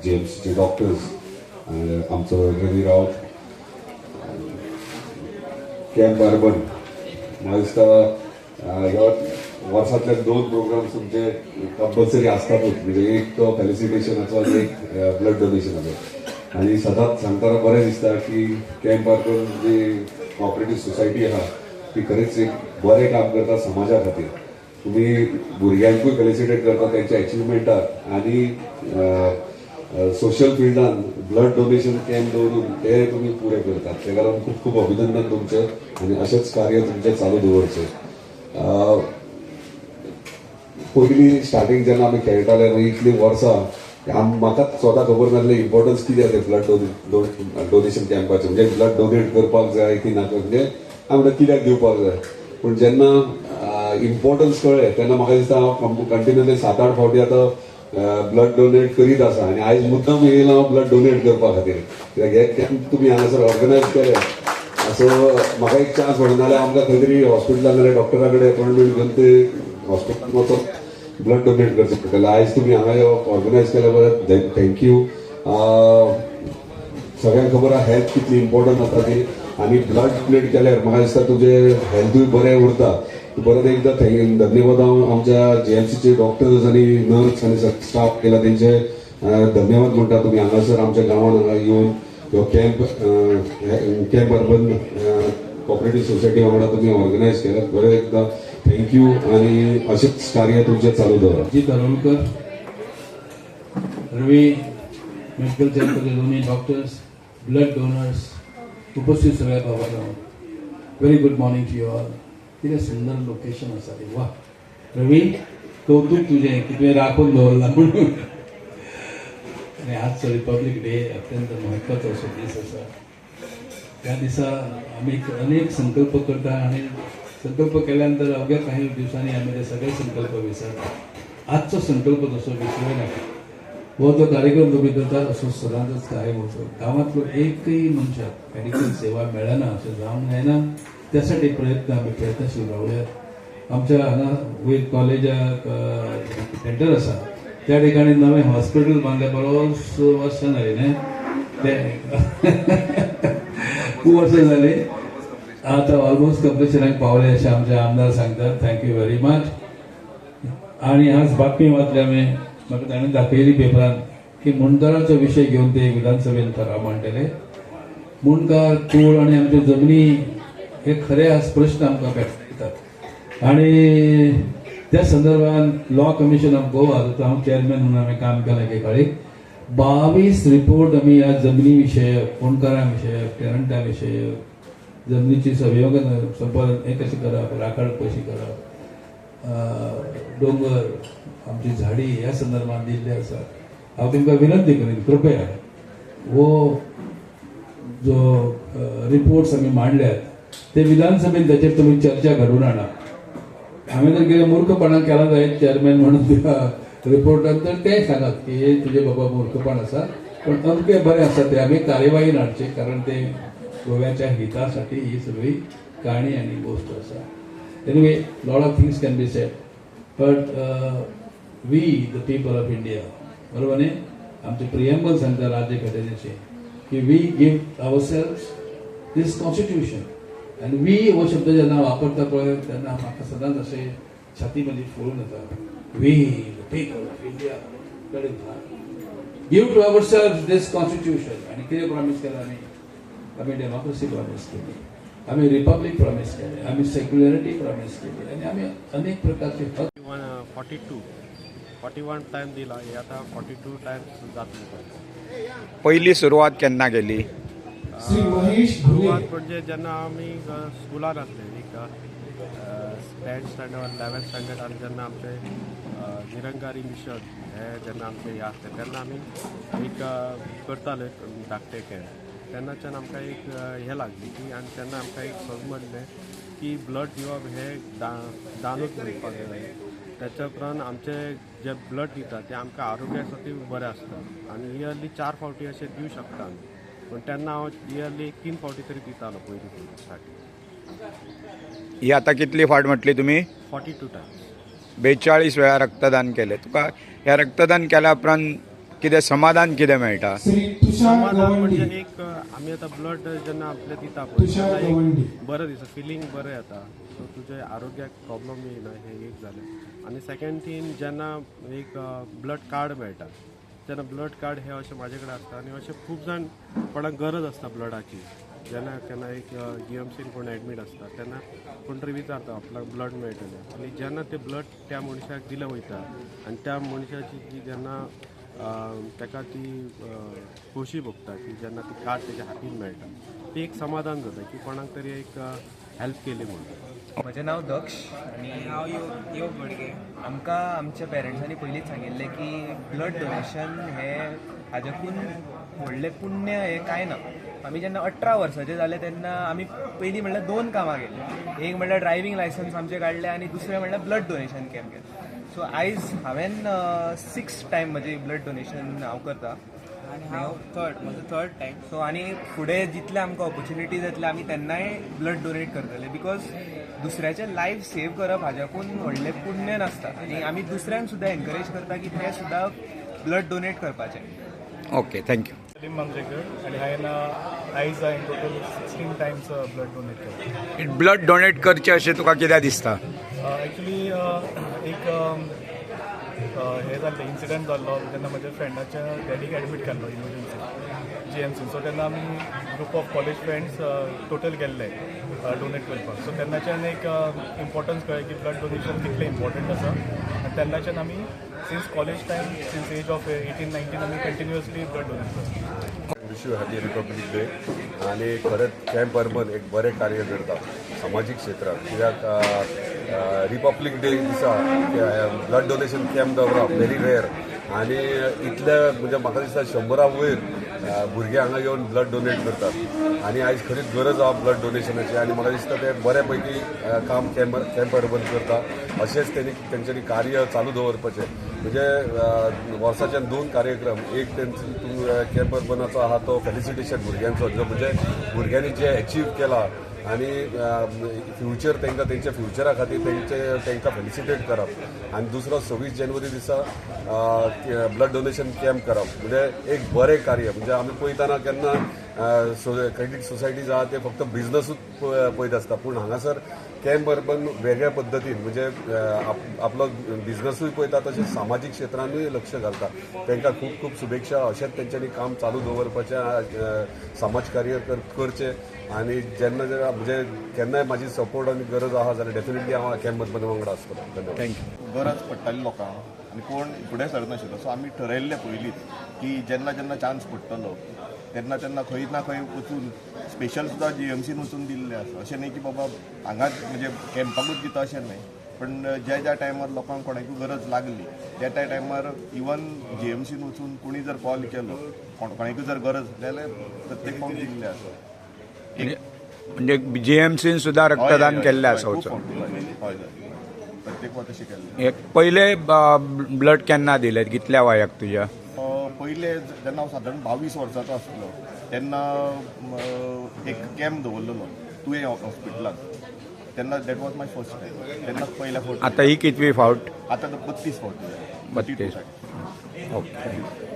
JMCचे doctors आमचो रवी Rawat camp urban म्हाका दिसता ह्या वर्सांतले 2 प्रोग्राम्स तुमचे कंपल्सरी आसतातूच म्हणजे एक तो फेलिसिटेशनाचो आनी एक ब्लड डोनेशनाचो आनी सदांच सांगतना बरें दिसता की कॅम्प अर्बन जी कॉपरेटीव सोसायटी आहा ती खरेंच एक बरें काम करता समाजा खातीर. तुम्ही भुरग्यांकूय फेलिसिटेट करता त्यांच्या अचिव्हमेंटाक आनी सोशल फिल्डान ब्लड डोनेशन कॅम्प दवरून ते तुम्ही पुरे करतात. त्या कारण खूप खूप अभिनंदन तुमचे आणि असेच कार्य तुमचे चालू दवरचे. पयलीं स्टार्टींग जेन्ना आमी खेळटाले इतली वर्सां म्हाका स्वता खबर नासलें इम्पॉर्टन्स कितें तें ब्लड डोनेशन कॅम्पाचें म्हणजे ब्लड डोनेट करपाक जाय की नाका म्हणजे आमी कित्याक दिवपाक जाय. पूण जेन्ना इम्पॉर्टन्स कळ्ळें तेन्ना म्हाका दिसता हांव कंटिन्युअसली 7-8 फावटी आतां ब्लड डोनेट करीत आसा आनी आयज मुद्दम येयला हांव ब्लड डोनेट करपा खातीर. कित्याक हे कॅम्प तुमी हांगासर ऑर्गनायज केले असो म्हाका एक चान्स पडना जाल्यार आमकां खंय तरी हॉस्पिटलान नाल्यार डॉक्टरा कडेन अपॉयंटमेंट घेवन ते हॉस्पिटलान वचून ब्लड डोनेट करचें पडटलें. आयज तुमी हांगा ऑर्गनायज केल्या बद्दल थँक्यू. सगळ्यांक खबर आहा हेल्थ कितली इम्पॉर्टंट आसा ती आनी ब्लड डोनेट केल्यार म्हाका दिसता तुजें हेल्थूय बरें उरता. परत एकदा धन्यवाद हांव आमच्या JMCचे डॉक्टर्स आनी नर्स आनी स्टाफ केला तेंचे धन्यवाद म्हणटा. तुमी हांगासर आमच्या गांवांत हांगा येवन ह्यो कॅम्प अर्बन कॉपरेटीव सोसायटी वांगडा तुमी ऑर्गनायज केल्यात. बरें एकदा थँक्यू आनी अशेंच कार्य तुमचें चालू दवरा. जी तळवलकर, रवी मेडिकल सेंटरचे दोन्ही डॉक्टर्स, ब्लड डोनर्स, उपस्थित सगळ्या बाबांनो, very good morning to you all. कितें सुंदर लोकेशन आसा रे. वा रवी, कौतुक तुझें की तुवें राखून दवरला म्हणून. आनी आजचो रिपब्लीक डे अत्यंत म्हत्वाचो असो दीस आसा. त्या दिसा आमी अनेक संकल्प करता आनी संकल्प केल्यानंतर अवघ्या काही दिवसांनी आमी ते सगळे संकल्प विसरता. आजचो संकल्प तसो विसरूं नाका. हो जो कार्यक्रम तुम्ही करता असो सदांच कायम होतो. गावातलो एकही मनशाक मेडिकल सेवा मेळना अशें जावंक जायना. त्यासाठी आम्ही प्रयत्नशील रावल्यात. आमच्या हांगा वयर कॉलेजाक सेंटर आसा त्या ठिकाणी नवें हॉस्पिटल बांदलें. बरोच वर्सां जालीं न्ही ते खूब वर्सां जालीं. आतां ऑलमोस्ट कंप्लिशनाक पावले अशें आमचे आमदार सांगतात. Thank you very much. आणि आज बातमी वाचली आमी, म्हाका ताणें दाखयली पेपरान की मुणकाराचो विशय घेवन ते विधानसभेन थाराव मांडटले. मुणकार कूळ आनी आमच्यो जमनी हे खरे आज प्रश्न आमकां भेटतात आणि त्या संदर्भात लॉ कमिशन ऑफ गोवा जो हांव चेअरमॅन म्हणून आमी काम केलें एके काळीक 22 रिपोर्ट आमी ह्या जमनी विशयक, मुणकारां विशयक, टेनंटा विशयक, जमनीची संपादन हे कशें करप, राखण कशी करप, दोंगर, आमची झाडी ह्या संदर्भात दिल्ले आसा. हांव तुमकां विनंती करीन कृपया हो जो रिपोर्ट्स आमी मांडल्यात ते विधानसभेत त्याचेर तुम्ही चर्चा घडून हाडा. हांवें जर कितें मूर्खपणां केला जायत चेअरमॅन म्हणून रिपोर्टान तर ते सांगात की हे तुजे बाबा मूर्खपण आसा पण अमके बरें आसा ते आमी कार्यवाहीन हाडचे कारण ते गोव्याच्या हितासाठी ही सगळी काणी आनी गोष्ट आसा. Anyway lot of things can be said but we the people of India बरोबर न्ही आमचे प्रिएम्बल सांगता राज्य घटनेचे की we give ourselves this constitution आणि वी हो शब्द जेन्ना वापरता पळय तेन्ना म्हाका सदांच अशें छाती म्हजी फुलून येता. We the people of India give to ourselves this constitution. आणि कितें प्रॉमिस केला आमी डेमोक्रेसी प्रॉमिस केली, आमी रिपब्लीक प्रॉमिस केली, आमी सेक्युलरिटी प्रॉमिस केली आणि आमी अनेक प्रकारचे हक 41 टाइम दिला हे आता 42 टाइम्स जातले. पहिली सुरवात केन्ना केली? सुरवात म्हणजे जेन्ना आमी स्कुलान आसले एक 10th स्टँडर्ड 11th स्टँडर्ड आनी जेन्ना आमचे निरंकारी मिशन हे जेन्ना आमचे हे आसले तेन्ना आमी एक करताले धाकटे खेळ. तेन्नाच्यान आमकां एक हे लागली की आनी तेन्ना आमकां एक समजलें की ब्लड दिवप हे दानूच दिवपाक जाय. त्याच्या उपरांत आमचे जे ब्लड दिता ते आमकां आरोग्या खातीर बरें आसता आनी इयरली 4 फावटी अशें दिवं शकता आमी. पण तेन्ना हांव इयरली 3 फावटी तरी दितालो पयलीं स्टार्टींग. ही आता कितली फाट म्हटली तुम्ही? 42 टायम्स. 42 वेळा रक्तदान केले. तुका ह्या रक्तदान केल्या उपरांत कितें समाधान कितें मेळटा? श्री तुषार समाधान गवंडी म्हणजे एक आम्ही आता ब्लड जेन्ना आपल्या दिता पळय तुषार तेन्ना गवंडी एक बरं दिसता, फिलींग बरें येता. सो तुजे आरोग्याक प्रॉब्लम येयना, हे एक जालें. आनी सेकंड थींग जेन्ना एक ब्लड कार्ड मेळटा, तेन्ना ब्लड कार्ड हे अशें म्हाजे कडेन आसता आनी अशें खूब जाण कोणाक गरज आसता ब्लडाची. जेन्ना केन्ना एक GMCन कोण एडमीट आसता तेन्ना कोण तरी विचारता आपल्याक ब्लड मेळटलें आनी जेन्ना ते ब्लड त्या मनशाक दिलें वयता आनी त्या मनशाची जी जेन्ना ताका ती खोशी भोगता की जेन्ना ती कार्ड तेच्या हातीन मेळटा, ती एक समाधान जाता की कोणाक तरी एक हेल्प केली म्हणून. म्हजें नांव दक्ष आनी हांव योग बडगे. आमकां आमच्या पेरंट्सांनी पयलींच सांगिल्लें की ब्लड डोनेशन हें हाज्याकून व्हडलें पुण्य हें कांय ना. आमी जेन्ना 18 वर्सांचे जाले तेन्ना आमी पयलीं म्हणल्यार 2 कामां केलीं. एक म्हणल्यार ड्रायव्हिंग लायसन्स आमचें काडलें आनी दुसरें म्हणल्यार ब्लड डोनेशन कॅम्प केलें. सो आयज हांवें 6 टायम म्हजें ब्लड डोनेशन हांव करता आनी हांव थर्ड टायम. सो आनी फुडें जितले आमकां ऑपॉर्च्युनिटीज येतले आमी तेन्नाय ब्लड डोनेट करतले, बिकॉज दुसऱ्याचें लायफ सेव करप हाज्याकून व्हडलें पुण्य नासता आनी आमी दुसऱ्यांक सुद्दां एनकरेज करता की ते सुद्दां ब्लड डोनेट करपाचें. Okay, thank you. सलीम मांद्रेकर आणि हांवें आयज हांवें टोटल 16 टायम्स ब्लड डोनेट केलें. ब्लड डोनेट करचें अशें तुका कित्याक दिसता? एक्चुली एक हे जाल्लें इन्सिडंट जाल्लो जेन्ना म्हज्या फ्रेंडाच्या डॅडीक एडमीट केल्लो इमर्जन्सी GMC. सो तेन्ना आमी group of college friends total गेल्ले डोनेट करपाक. सो तेन्नाच्यान एक इम्पॉर्टन्स कळ्ळें की ब्लड डोनेशन कितलें इम्पॉर्टंट आसा. आनी तेन्नाच्यान आमी since college time, since age of 18-19 आमी कंटिन्युअसली ब्लड डोनेट करता. Wish you happy republic day. आणि खरेंच कॅम्प अर्बन एक बरें कार्य करता सामाजीक क्षेत्रात. कित्याक रिपब्लीक डे दिसा ब्लड डोनेशन कॅम्प दवरप व्हेरी रेअर. आणि इतले म्हणजे म्हाका दिसता 100 वयर भुरगे हांगा येवन ब्लड डोनेट करतात आणि आयज खरीच गरज आहा ब्लड डोनेशनाची. आणि म्हाका दिसता ते बऱ्या पैकी काम कॅम्प अर्बन करता. अशेंच तेंच्यांनी कार्य चालू दवरपाचें. म्हणजे वर्साच्यान 2 कार्यक्रम. एक कॅम्प अर्बनाचो आहा तो फेलिसिटेशन भुरग्यांचो, जो म्हणजे भुरग्यांनी जे अचीव केला आणि फ्युचर तेंच्या फ्युचरा खातीर तेंकां फेलिसिटेट करप. आणि दुसरो 26 जानेवारी दिसा ब्लड डोनेशन कॅम्प करप. म्हणजे एक बरें कार्य. म्हणजे आमी पळयतना केन्ना क्रेडीट सोसायटीज आहा ते फक्त बिझनसूच पळयत आसता, पूण हांगासर कॅम्प अर्बन वेगळ्या पद्दतीन म्हणजे आपलो बिझनसूय पळयता तशेंच सामाजीक क्षेत्रांतूय लक्ष घालता. तांकां खूब खूब शुभेच्छा. अशेंच तेंच्यांनी काम चालू दवरपाचें, समाजकार्य करचें. आणि जेन्ना म्हणजे केन्नाय म्हाजी सपोर्ट आनी गरज आहा जाल्यार डेफिनेटली हांव कॅम्प अर्बन वांगडा आसतलो. धन्यवाद. थँक्यू. गरज पडटाली लोकांक आनी कोण फुडें सरनाशिल्लो. सो आमी ठरयल्लें पयलींच की जेन्ना चान्स पडटलो तेन्ना खंय ना खंय वचून स्पेशल सुद्दां GMCन वचून दिल्लें आसा. अशें न्ही की बाबा हांगाच म्हणजे कॅम्पाकूच दिता अशें न्हय, पण ज्या टायमार लोकांक कोणाकूय गरज लागली त्या टायमार इवन GMCन वचून कोणी जर कॉल केलो, कोणाकूय जर गरज जाल्यार प्रत्येक फावट दिल्लें आसा. म्हणजे GMCन सुद्दां रक्तदान केल्लें आसा वचून. हय, प्रत्येक फावट तशें केल्लें. पयले ब्लड केन्ना दिलें, कितल्या वयाक तुज्या? पयले जेन्ना हांव सादारण 22 वर्साचो आसलो तेन्ना एक कॅम्प दवरलेलो तुवें हॉस्पिटलांत. तेन्ना that was my first time. तेन्ना पयल्या फावट. आतां ही कितवी फावट? आतां 32 फावट. 32. ओके.